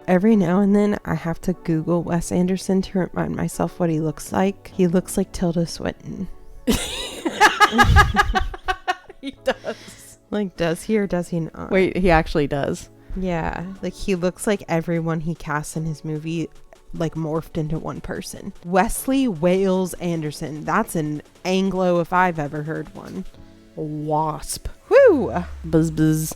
every now and then I have to Google Wes Anderson to remind myself what he looks like. He looks like Tilda Swinton. He does. Like, does he or does he not? Wait, he actually does. Yeah, like he looks like everyone he casts in his movie, like morphed into one person. Wesley Wales Anderson. That's an Anglo if I've ever heard one. Wasp. Woo! Buzz buzz.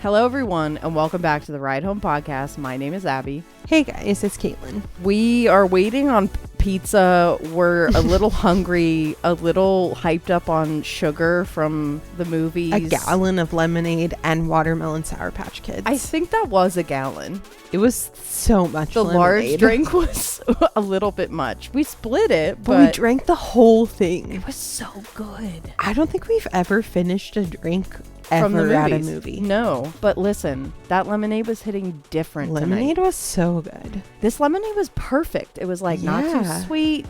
Hello everyone and welcome back to the Ride Home Podcast. My name is Abby. Hey guys, it's Caitlin. We are waiting on pizza. We're a little hungry, a little hyped up on sugar from the movies. A gallon of lemonade and watermelon Sour Patch Kids. I think that was a gallon. It was so much The lemonade. large drink was a little bit much. We split it, but we drank the whole thing. It was so good. I don't think we've ever finished a drink from the at a movie. No, but listen, that lemonade was hitting different. Lemonade tonight. was so good. This lemonade was perfect. It was like not too sweet.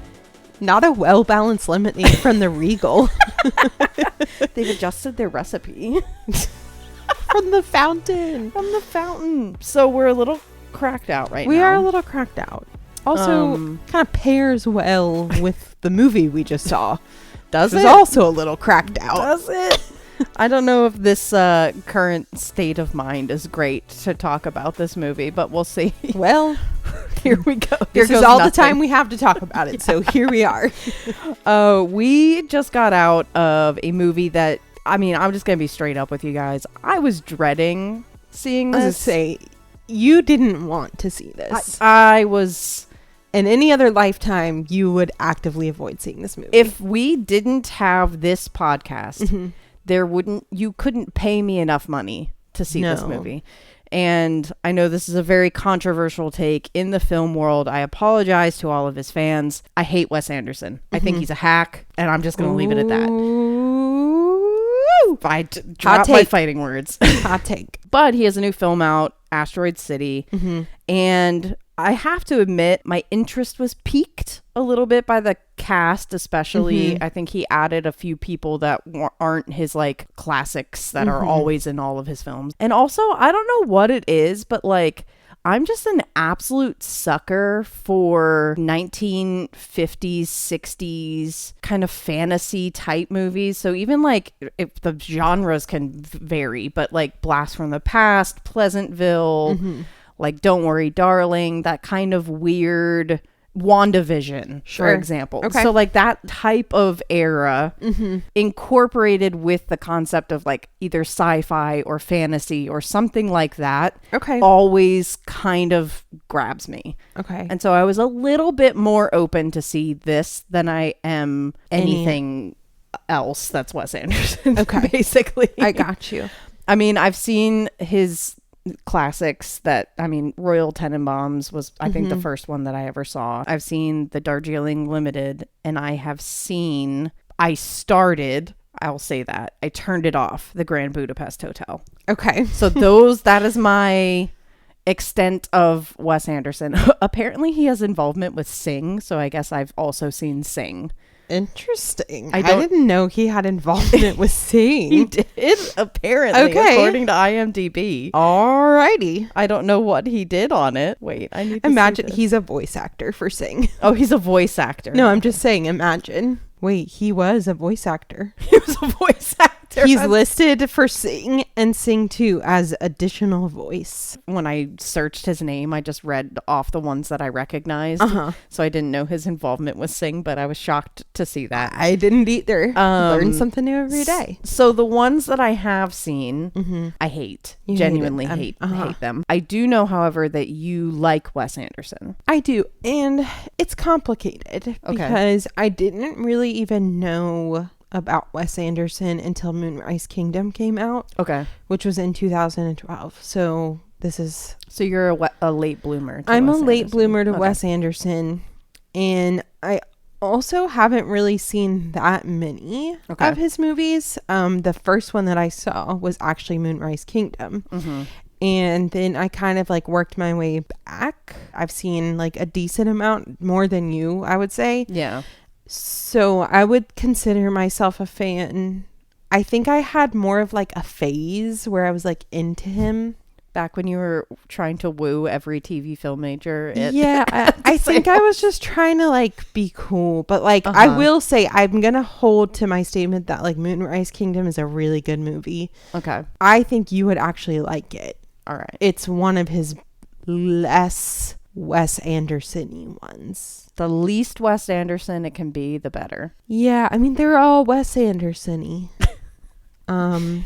Not a well-balanced lemonade from the Regal. They've adjusted their recipe. From the fountain. From the fountain. So we're a little cracked out right now. We are a little cracked out. Also, kind of pairs well with the movie we just saw. Does it? It's also a little cracked out. Does it? I don't know if this current state of mind is great to talk about this movie, but we'll see. Well, here we go. This is all the time we have to talk about it, so here we are. We just got out of a movie that, I mean, I'm just going to be straight up with you guys. I was dreading seeing this. I was going to say, you didn't want to see this. I was... In any other lifetime, you would actively avoid seeing this movie. If we didn't have this podcast... you couldn't pay me enough money to see this movie. And I know this is a very controversial take in the film world. I apologize to all of his fans. I hate Wes Anderson. I think he's a hack, and I'm just going to leave it at that. I dropped my fighting words. Hot take. But he has a new film out, Asteroid City. And I have to admit, my interest was piqued a little bit by the cast, especially. I think he added a few people that aren't his like classics that are always in all of his films. And also, I don't know what it is, but like, I'm just an absolute sucker for 1950s, 60s kind of fantasy type movies. So even like, if the genres can vary, but like Blast from the Past, Pleasantville, like Don't Worry Darling, that kind of weird WandaVision, for example. Okay. So like that type of era incorporated with the concept of like either sci-fi or fantasy or something like that always kind of grabs me. Okay. And so I was a little bit more open to see this than I am anything else that's Wes Anderson. Okay. Basically. I got you. I mean, I've seen his classics that, I mean, Royal Tenenbaums was, I think, the first one that I ever saw. I've seen the Darjeeling Limited, and I'll say that, I turned it off, the Grand Budapest Hotel. Okay. So that is my extent of Wes Anderson. Apparently he has involvement with Sing, so I guess I've also seen Sing. Interesting. I didn't know he had involvement with Sing. He did, apparently, according to IMDb. Alrighty. I don't know what he did on it. Wait, I need to imagine he's a voice actor for Sing. Oh, he's a voice actor. No, I'm just saying, imagine. Wait, he was a voice actor. He was a voice actor. He's listed for Sing and Sing 2 as additional voice. When I searched his name, I just read off the ones that I recognized. So I didn't know his involvement with Sing, but I was shocked to see that. I didn't either. Learn something new every day. So the ones that I have seen, I hate. You genuinely hate them. I do know, however, that you like Wes Anderson. I do. And it's complicated because I didn't really even know about Wes Anderson until Moonrise Kingdom came out. Okay. Which was in 2012. So this is... So you're a late bloomer to I'm Wes a late Anderson. bloomer to Wes Anderson. And I also haven't really seen that many of his movies. The first one that I saw was actually Moonrise Kingdom. And then I kind of like worked my way back. I've seen like a decent amount more than you, I would say. Yeah. So I would consider myself a fan. I think I had more of like a phase where I was like into him. Back when you were trying to woo every TV film major. Yeah, I think I was just trying to like be cool. But like, I will say I'm going to hold to my statement that like Moonrise Kingdom is a really good movie. Okay. I think you would actually like it. All right. It's one of his less Wes Anderson-y ones. The least Wes Anderson it can be, the better. Yeah, I mean, they're all Wes Anderson-y.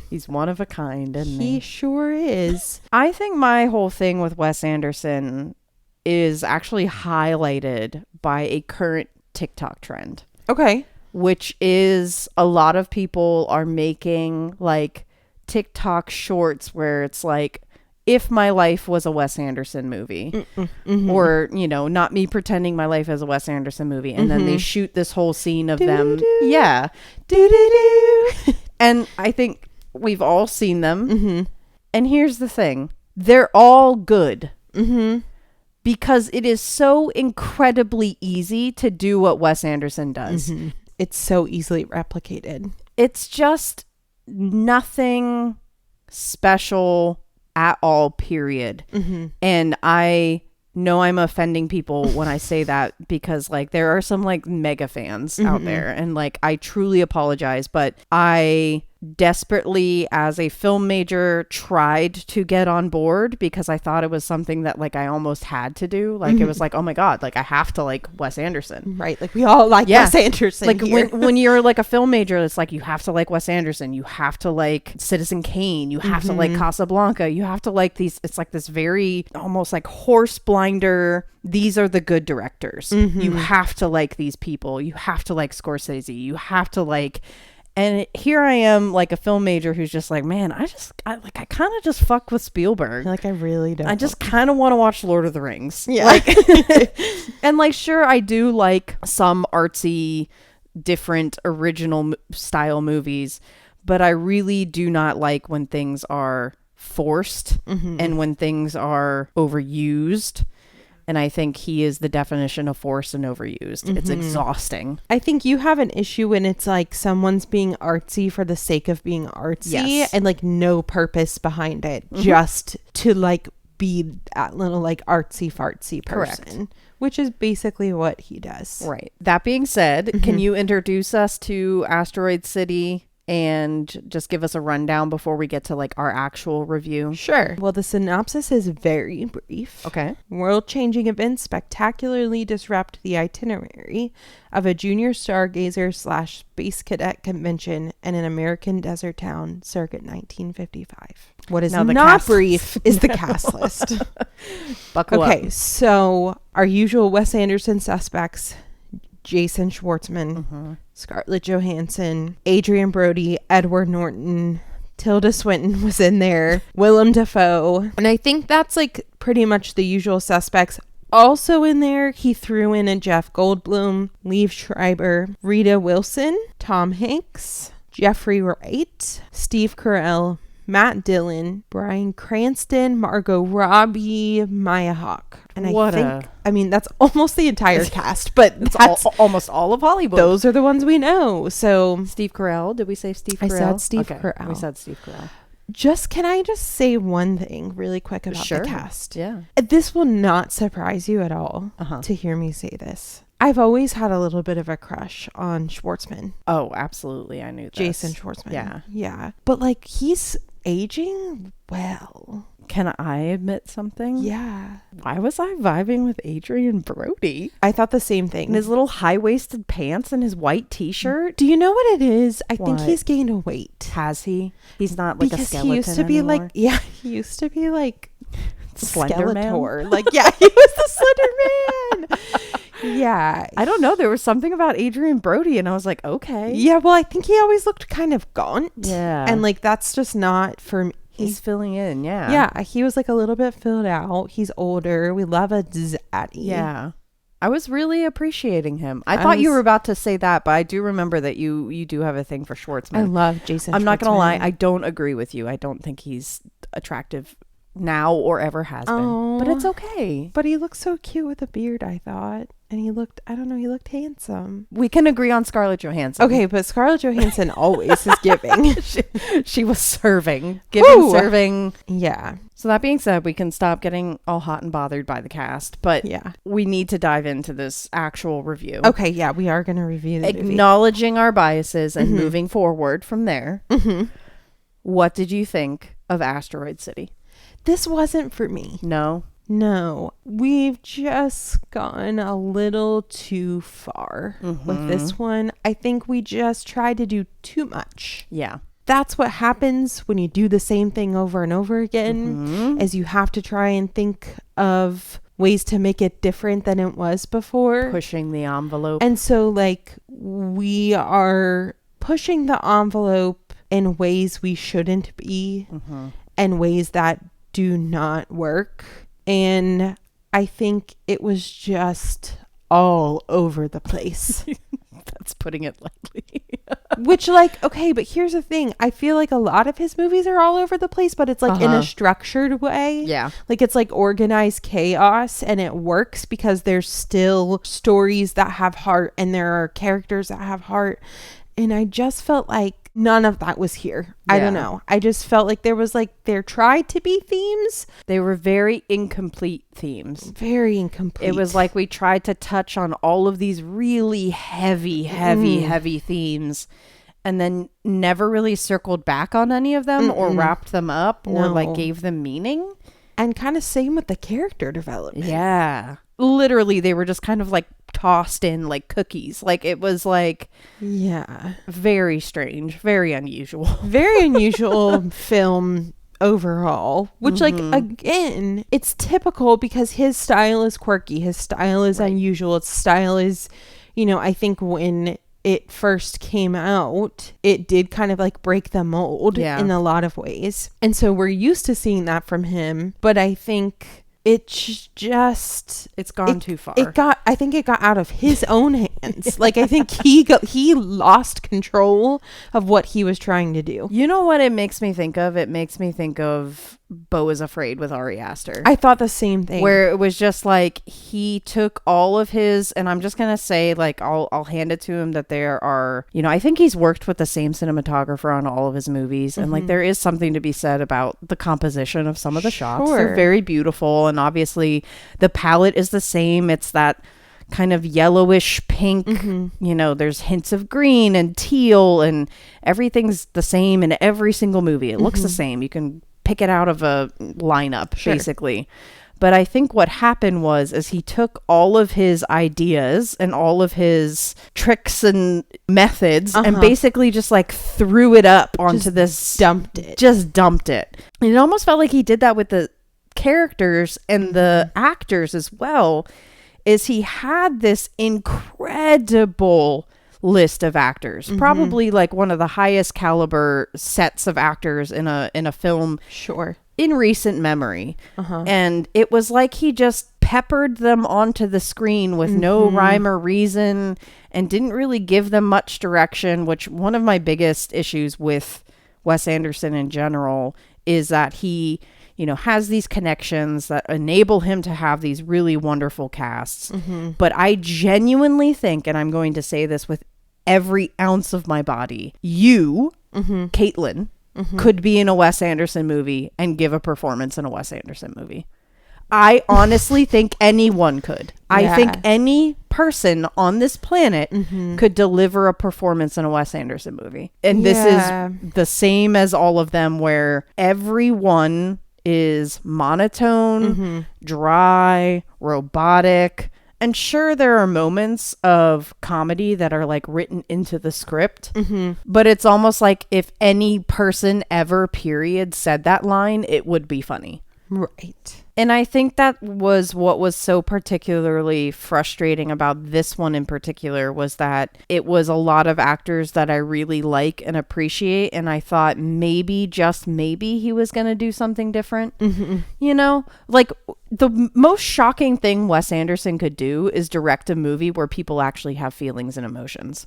He's one of a kind, isn't he? He sure is. I think my whole thing with Wes Anderson is actually highlighted by a current TikTok trend. Okay. Which is a lot of people are making like TikTok shorts where it's like, if my life was a Wes Anderson movie, or, you know, not me pretending my life is a Wes Anderson movie. And then they shoot this whole scene of them. Yeah. And I think we've all seen them. And here's the thing. They're all good. Because it is so incredibly easy to do what Wes Anderson does. It's so easily replicated. It's just nothing special at all, period. And I know I'm offending people when I say that, because like there are some like mega fans out there, and like I truly apologize, but I desperately, as a film major, tried to get on board because I thought it was something that like I almost had to do. Like it was like, oh my god, like I have to like Wes Anderson, right? Like we all like Wes Anderson. Like when you're like a film major, it's like you have to like Wes Anderson, you have to like Citizen Kane, you have to like Casablanca, you have to like these. It's like this very almost like horse blinder. These are the good directors. You have to like these people. You have to like Scorsese. You have to like. And here I am, like a film major who's just like, man, I kind of just fuck with Spielberg. Like I really don't. I just kind of want to watch Lord of the Rings. Yeah. Like, and like, sure, I do like some artsy, different, original style movies, but I really do not like when things are forced and when things are overused. And I think he is the definition of forced and overused. It's exhausting. I think you have an issue when it's like someone's being artsy for the sake of being artsy and like no purpose behind it, just to like be that little like artsy fartsy person. Correct. Which is basically what he does. Right. That being said, can you introduce us to Asteroid City and just give us a rundown before we get to like our actual review? Sure. Well, the synopsis is very brief. Okay. World-changing events spectacularly disrupt the itinerary of a junior stargazer / space cadet convention in an American desert town circa 1955. What is not brief is the cast list. Buckle up. Okay, so our usual Wes Anderson suspects: Jason Schwartzman, Scarlett Johansson, Adrian Brody, Edward Norton, Tilda Swinton was in there, Willem Dafoe. And I think that's like pretty much the usual suspects. Also in there, he threw in a Jeff Goldblum, Liev Schreiber, Rita Wilson, Tom Hanks, Jeffrey Wright, Steve Carell, Matt Dillon, Bryan Cranston, Margot Robbie, Maya Hawke. And I mean, that's almost the entire cast, but that's almost all of Hollywood. Those are the ones we know. So Steve Carell, did we say Steve Carell? I said Steve Carell. We said Steve Carell. Can I just say one thing really quick about the cast? Yeah. This will not surprise you at all to hear me say this. I've always had a little bit of a crush on Schwartzman. Oh, absolutely. I knew this. Jason Schwartzman. Yeah. Yeah. But like he's aging well. Can I admit something? Yeah. Why was I vibing with Adrian Brody? I thought the same thing. And his little high-waisted pants and his white t-shirt. Do you know what it is? I think he's gained a weight. Has he? He's not like a skeleton he used to be anymore. He used to be like Slender Man. Like, yeah, he was the Slender Man. Yeah. I don't know. There was something about Adrian Brody and I was like, okay. Yeah, well, I think he always looked kind of gaunt. Yeah. And like, that's just not for me. He's filling in, yeah. Yeah, he was like a little bit filled out. He's older. We love a zaddy. Yeah. I was really appreciating him. I thought you were about to say that, but I do remember that you do have a thing for Schwartzman. I love Jason Schwartzman. I'm not going to lie. I don't agree with you. I don't think he's attractive now or ever has been. But it's okay. But he looked so cute with a beard, I thought. And he looked handsome. We can agree on Scarlett Johansson. Okay, but Scarlett Johansson always is giving. She was serving. Serving. Yeah. So that being said, we can stop getting all hot and bothered by the cast. But yeah, we need to dive into this actual review. Okay, yeah, we are going to review the Acknowledging our biases and moving forward from there. What did you think of Asteroid City? This wasn't for me. No, we've just gone a little too far with this one. I think we just tried to do too much. Yeah. That's what happens when you do the same thing over and over again, is you have to try and think of ways to make it different than it was before. Pushing the envelope. And so, like, we are pushing the envelope in ways we shouldn't be, and ways that do not work. And I think it was just all over the place. That's putting it lightly. Which, like, okay, but here's the thing. I feel like a lot of his movies are all over the place, but it's like in a structured way. Yeah. Like, it's like organized chaos, and it works because there's still stories that have heart and there are characters that have heart. And I just felt like none of that was here. I don't know. I just felt like there tried to be themes. They were very incomplete themes. Very incomplete. It was like we tried to touch on all of these really heavy themes, and then never really circled back on any of them or wrapped them up or like gave them meaning. And kind of same with the character development. Yeah. Literally, they were just kind of like tossed in like cookies. Like, it was like, yeah, very strange, very unusual. Very unusual film overall, which like, again, it's typical because his style is quirky, his style is unusual, its style is, you know, I think when it first came out, it did kind of like break the mold in a lot of ways. And so we're used to seeing that from him, but I think it's gone too far. I think it got out of his own hands. Like, I think he lost control of what he was trying to do. You know what it makes me think of? It makes me think of Beau is Afraid with Ari Aster. I thought the same thing. Where it was just like, he took all of his, and I'm just going to say, like, I'll hand it to him that there are, you know, I think he's worked with the same cinematographer on all of his movies. And like, there is something to be said about the composition of some of the shots. They're very beautiful. And obviously the palette is the same. It's that kind of yellowish pink, you know, there's hints of green and teal, and everything's the same in every single movie. It looks the same. You can pick it out of a lineup, basically. But I think what happened is he took all of his ideas and all of his tricks and methods and basically just like threw it up onto dumped it. And it almost felt like he did that with the characters and the actors as well. Is he had this incredible list of actors, probably like one of the highest caliber sets of actors in a film in recent memory. And it was like he just peppered them onto the screen with no rhyme or reason and didn't really give them much direction, which one of my biggest issues with Wes Anderson in general is that he, you know, has these connections that enable him to have these really wonderful casts. But I genuinely think, and I'm going to say this with every ounce of my body, you, Caitlin, could be in a Wes Anderson movie and give a performance in a Wes Anderson movie. I honestly think anyone could. I think any person on this planet could deliver a performance in a Wes Anderson movie. And this is the same as all of them, where everyone is monotone, dry, robotic. And sure, there are moments of comedy that are like written into the script, but it's almost like if any person ever, period, said that line, it would be funny. Right. And I think that was what was so particularly frustrating about this one in particular, was that it was a lot of actors that I really like and appreciate. And I thought maybe, just maybe, he was going to do something different. You know, like the most shocking thing Wes Anderson could do is direct a movie where people actually have feelings and emotions.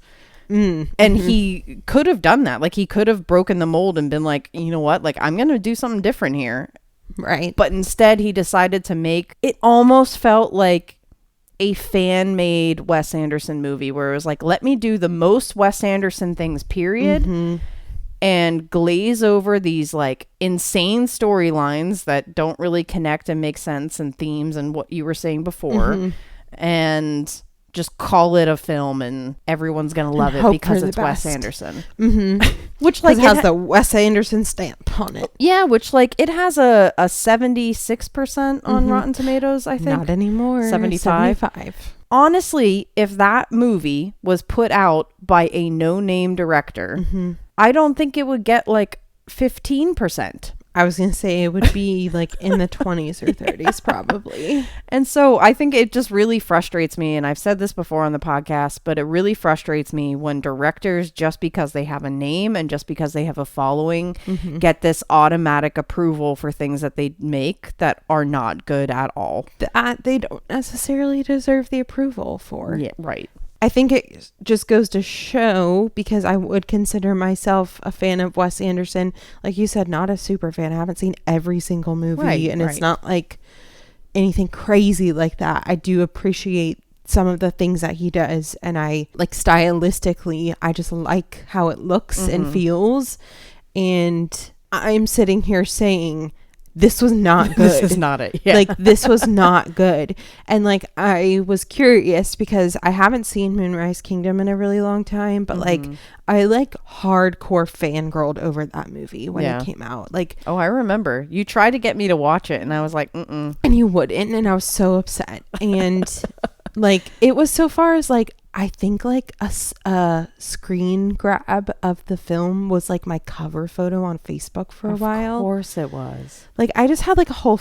And he could have done that. Like, he could have broken the mold and been like, you know what, like, I'm going to do something different here. Right. But instead he decided to make, it almost felt like a fan-made Wes Anderson movie where it was like, let me do the most Wes Anderson things, period, and glaze over these like insane storylines that don't really connect and make sense, and themes and what you were saying before, and just call it a film and everyone's gonna love it because it's Wes Anderson. Which like it has the Wes Anderson stamp on it. Yeah, which like it has a 76% on Rotten Tomatoes, I think. Not anymore. 75. Honestly, if that movie was put out by a no-name director, I don't think it would get like 15%. I was going to say it would be like in the 20s or 30s probably. And so I think it just really frustrates me. And I've said this before on the podcast, but it really frustrates me when directors, just because they have a name and just because they have a following, get this automatic approval for things that they make that are not good at all. That they don't necessarily deserve the approval for. Yeah, right. I think it just goes to show, because I would consider myself a fan of Wes Anderson. Like you said, not a super fan. I haven't seen every single movie, and it's not like anything crazy like that. I do appreciate some of the things that he does, and I like stylistically, I just like how it looks and feels. And I'm sitting here saying, this was not good. This is not it. Yeah. Like, this was not good. And like, I was curious because I haven't seen Moonrise Kingdom in a really long time, but like, I like hardcore fangirled over that movie when it came out. Like, oh, I remember you tried to get me to watch it and I was like, and you wouldn't. And I was so upset. And like, it was so far as like, I think like a screen grab of the film was like my cover photo on Facebook for a while. Of course it was. Like, I just had like a whole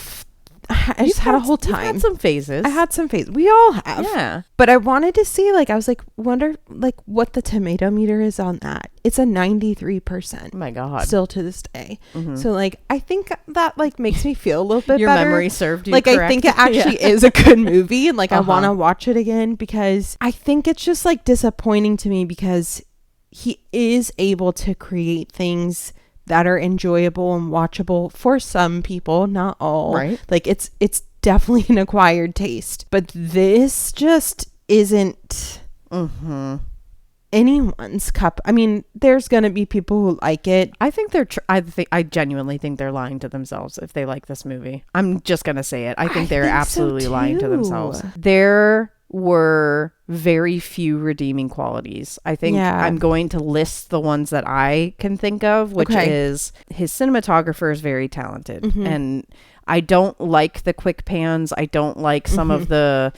I just had a whole time. You had some phases. I had some phases. We all have. Yeah. But I wanted to see, like, I was like, wonder like what the tomato meter is on that. It's a 93%. Oh my God. Still to this day. So like, I think that like makes me feel a little bit Your better. memory served you like correct. I think it actually is a good movie, and like I want to watch it again, because I think it's just like disappointing to me because he is able to create things that are enjoyable and watchable for some people, not all. Right. Like it's definitely an acquired taste, but this just isn't anyone's cup. I mean, there's gonna be people who like it. I think I genuinely think they're lying to themselves if they like this movie. I'm just gonna say it. I think they're absolutely lying to themselves. There were very few redeeming qualities. I think I'm going to list the ones that I can think of, which is his cinematographer is very talented, and I don't like the quick pans. I don't like some of the,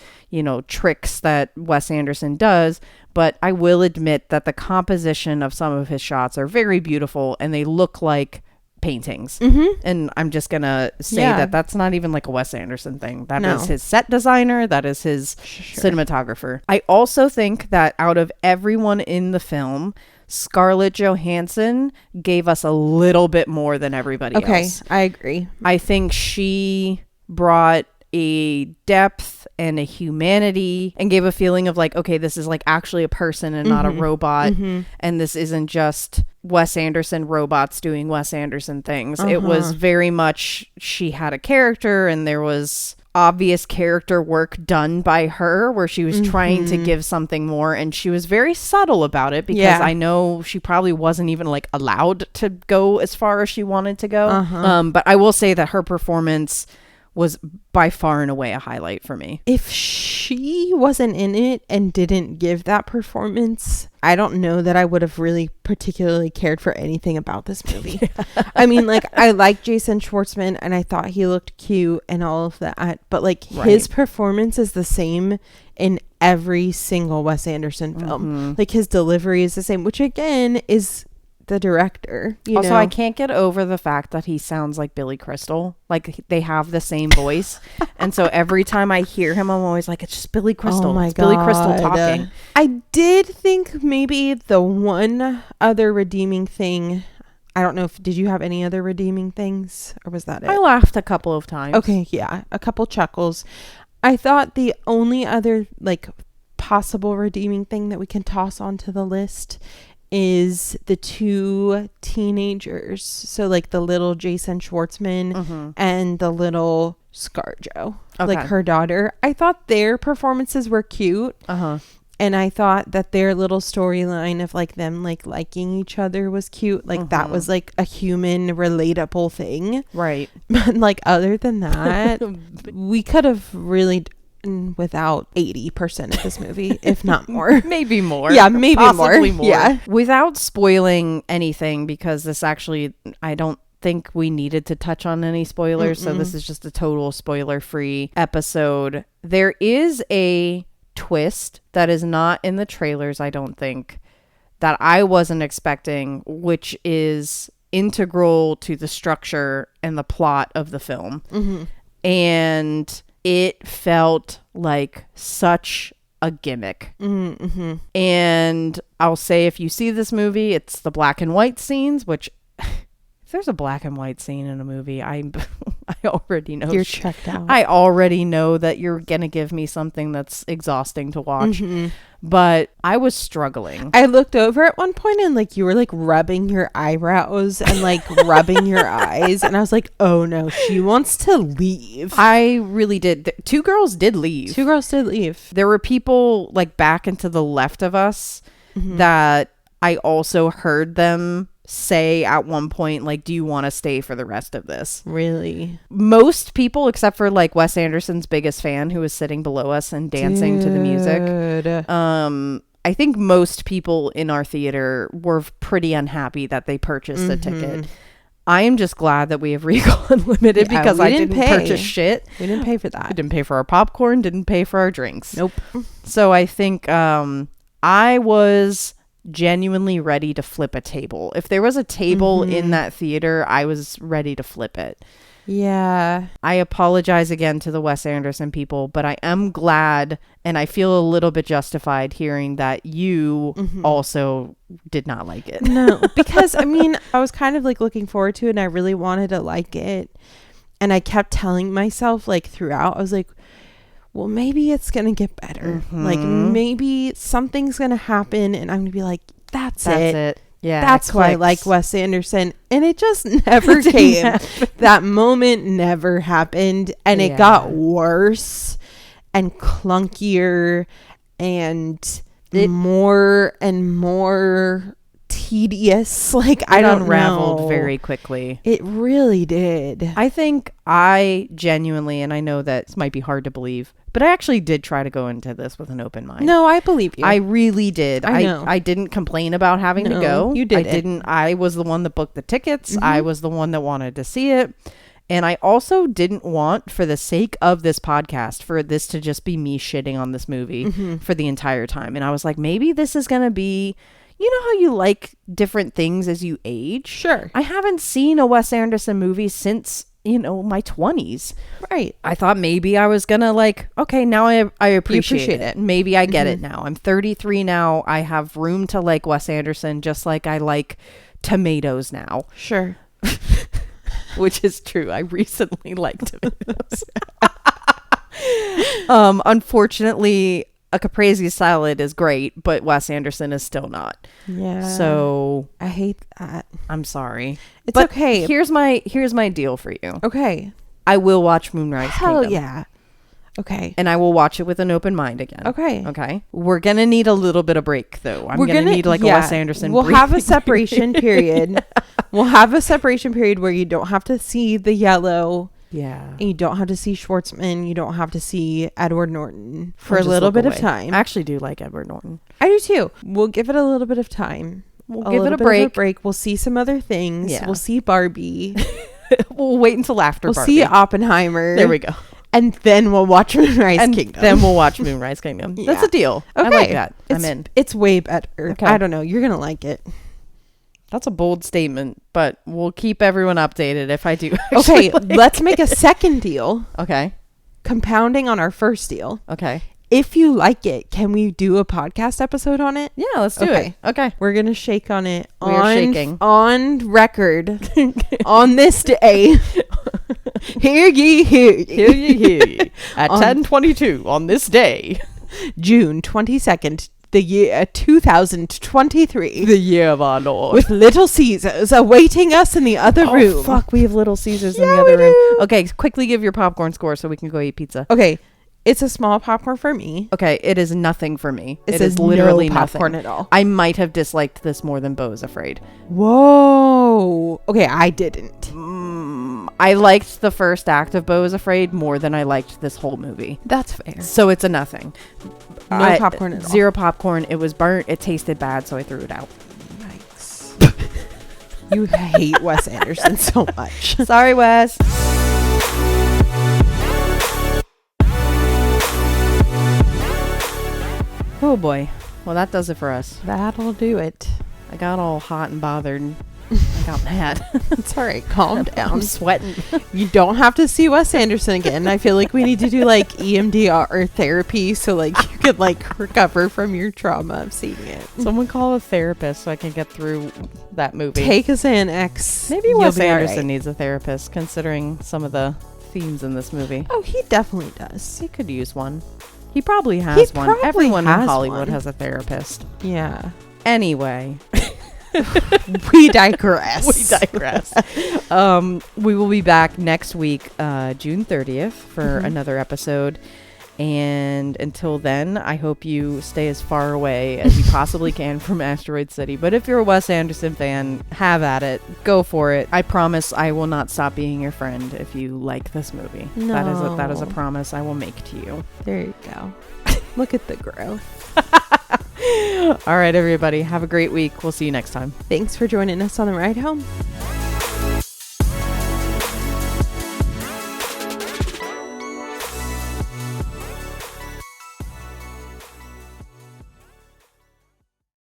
tricks that Wes Anderson does, but I will admit that the composition of some of his shots are very beautiful and they look like paintings. And I'm just gonna say that that's not even like a Wes Anderson thing. That is his set designer. That is his cinematographer. I also think that out of everyone in the film, Scarlett Johansson gave us a little bit more than everybody else. I agree. I think she brought a depth and a humanity and gave a feeling of like, okay, this is like actually a person and not a robot. And this isn't just Wes Anderson robots doing Wes Anderson things. It was very much, she had a character and there was obvious character work done by her where she was trying to give something more, and she was very subtle about it because I know she probably wasn't even like allowed to go as far as she wanted to go. But I will say that her performance was by far and away a highlight for me. If she wasn't in it and didn't give that performance, I don't know that I would have really particularly cared for anything about this movie. I mean, like, I like Jason Schwartzman and I thought he looked cute and all of that, but like his performance is the same in every single Wes Anderson film. Like, his delivery is the same, which again is the director. Also, I can't get over the fact that he sounds like Billy Crystal. Like, they have the same voice. And so every time I hear him, I'm always like, it's just Billy Crystal. Oh my it's God. Billy Crystal talking. I did think maybe the one other redeeming thing, I don't know if, did you have any other redeeming things, or was that it? I laughed a couple of times. Okay, yeah, a couple chuckles. I thought the only other like possible redeeming thing that we can toss onto the list is the two teenagers. So like the little Jason Schwartzman and the little ScarJo, like her daughter. I thought their performances were cute. And I thought that their little storyline of like them like liking each other was cute. Like that was like a human relatable thing. Right. But like other than that, we could have really without 80% of this movie, if not more. Maybe more. Yeah, maybe possibly more. Yeah. Without spoiling anything, because this actually, I don't think we needed to touch on any spoilers. So this is just a total spoiler-free episode. There is a twist that is not in the trailers, I don't think, that I wasn't expecting, which is integral to the structure and the plot of the film. And it felt like such a gimmick. And I'll say, if you see this movie, it's the black and white scenes, which if there's a black and white scene in a movie, I already know you're checked out. I already know that you're gonna give me something that's exhausting to watch. But I was struggling. I looked over at one point and like you were like rubbing your eyebrows and like rubbing your eyes, and I was like, oh no, she wants to leave. I really did. Two girls did leave. There were people like back and to the left of us that I also heard them say at one point, like, do you want to stay for the rest of this? Really? Most people, except for like Wes Anderson's biggest fan, who was sitting below us and dancing to the music. I think most people in our theater were pretty unhappy that they purchased a ticket. I am just glad that we have Regal Unlimited, because I didn't purchase shit. We didn't pay for that. We didn't pay for our popcorn, didn't pay for our drinks. Nope. So I think I was genuinely ready to flip a table. If there was a table in that theater, I was ready to flip it. Yeah. I apologize again to the Wes Anderson people, but I am glad, and I feel a little bit justified hearing that you also did not like it. No, because I mean, I was kind of like looking forward to it and I really wanted to like it. And I kept telling myself like throughout, I was like, well, maybe it's going to get better. Like maybe something's going to happen and I'm going to be like, that's it. Yeah. That's why I like Wes Anderson. And it just never came. That moment never happened. And it got worse and clunkier and more and more tedious. Like, I don't unraveled know. very quickly. It really did. I think I genuinely, and I know that this might be hard to believe, but I actually did try to go into this with an open mind. No, I believe you. I really did. I know. I didn't complain about having to go. You did. I was the one that booked the tickets. I was the one that wanted to see it. And I also didn't want, for the sake of this podcast, for this to just be me shitting on this movie for the entire time. And I was like, maybe this is going to be, you know how you like different things as you age? Sure. I haven't seen a Wes Anderson movie since, you know, my 20s. Right. I thought maybe I was gonna like, okay, now I appreciate it. Maybe I get it now. I'm 33 now. I have room to like Wes Anderson, just like I like tomatoes now. Sure. Which is true. I recently liked tomatoes. Unfortunately, a caprese salad is great, but Wes Anderson is still not. Yeah. So I hate that. I'm sorry. It's okay. Here's my deal for you. Okay. I will watch Moonrise Hell Kingdom. yeah. Okay. And I will watch it with an open mind again. Okay. We're going to need a little bit of break, though. We're going to need like a Wes Anderson break. We'll have a separation period. We'll have a separation period where you don't have to see the yellow. Yeah. And you don't have to see Schwartzman. You don't have to see Edward Norton for a little bit of time. I actually do like Edward Norton. I do too. We'll give it a little bit of time. We'll give it a break. We'll see some other things. Yeah. We'll see Barbie. We'll wait until after Barbie. We'll see Oppenheimer. There we go. And then we'll watch Moonrise Kingdom. Then we'll watch Moonrise Kingdom. Yeah. That's a deal. Okay. I like that. I'm in. It's way better. Okay. I don't know. You're going to like it. That's a bold statement, but we'll keep everyone updated if I do. Okay, let's make a second deal. Okay. Compounding on our first deal. Okay. If you like it, can we do a podcast episode on it? Yeah, let's do it. Okay. We're going to shake on it. We're shaking. On record. On this day. Hear ye, hear ye. Hear ye, hear ye. At 10:22 on this day. June 22nd, the year 2023. The year of our Lord. With Little Caesars awaiting us in the other room. Oh, fuck, we have Little Caesars in the other room. Okay, quickly give your popcorn score so we can go eat pizza. Okay, it's a small popcorn for me. Okay, it is nothing for me. It is literally no popcorn nothing at all. I might have disliked this more than Beau is Afraid. Whoa. Okay, I didn't. I liked the first act of Beau is Afraid more than I liked this whole movie. That's fair. So it's a nothing. No popcorn at all. Zero popcorn. It was burnt. It tasted bad, so I threw it out. Yikes. You hate Wes Anderson so much. Sorry, Wes. Oh boy. Well, that does it for us. That'll do it. I got all hot and bothered. I got mad. It's all right. Calm down. I'm sweating. You don't have to see Wes Anderson again. I feel like we need to do like EMDR therapy so like you could like recover from your trauma of seeing it. Someone call a therapist so I can get through that movie. Take a Xanax. Maybe Wes Anderson needs a therapist considering some of the themes in this movie. Oh, he definitely does. He could use one. He probably has one. Everyone in Hollywood has a therapist. Yeah. Anyway. We digress. We will be back next week, June 30th, for another episode. And until then, I hope you stay as far away as you possibly can from Asteroid City. But if you're a Wes Anderson fan, have at it. Go for it. I promise I will not stop being your friend if you like this movie. No. That is a promise I will make to you. There you go. Look at the growth. All right, everybody. Have a great week. We'll see you next time. Thanks for joining us on the ride home.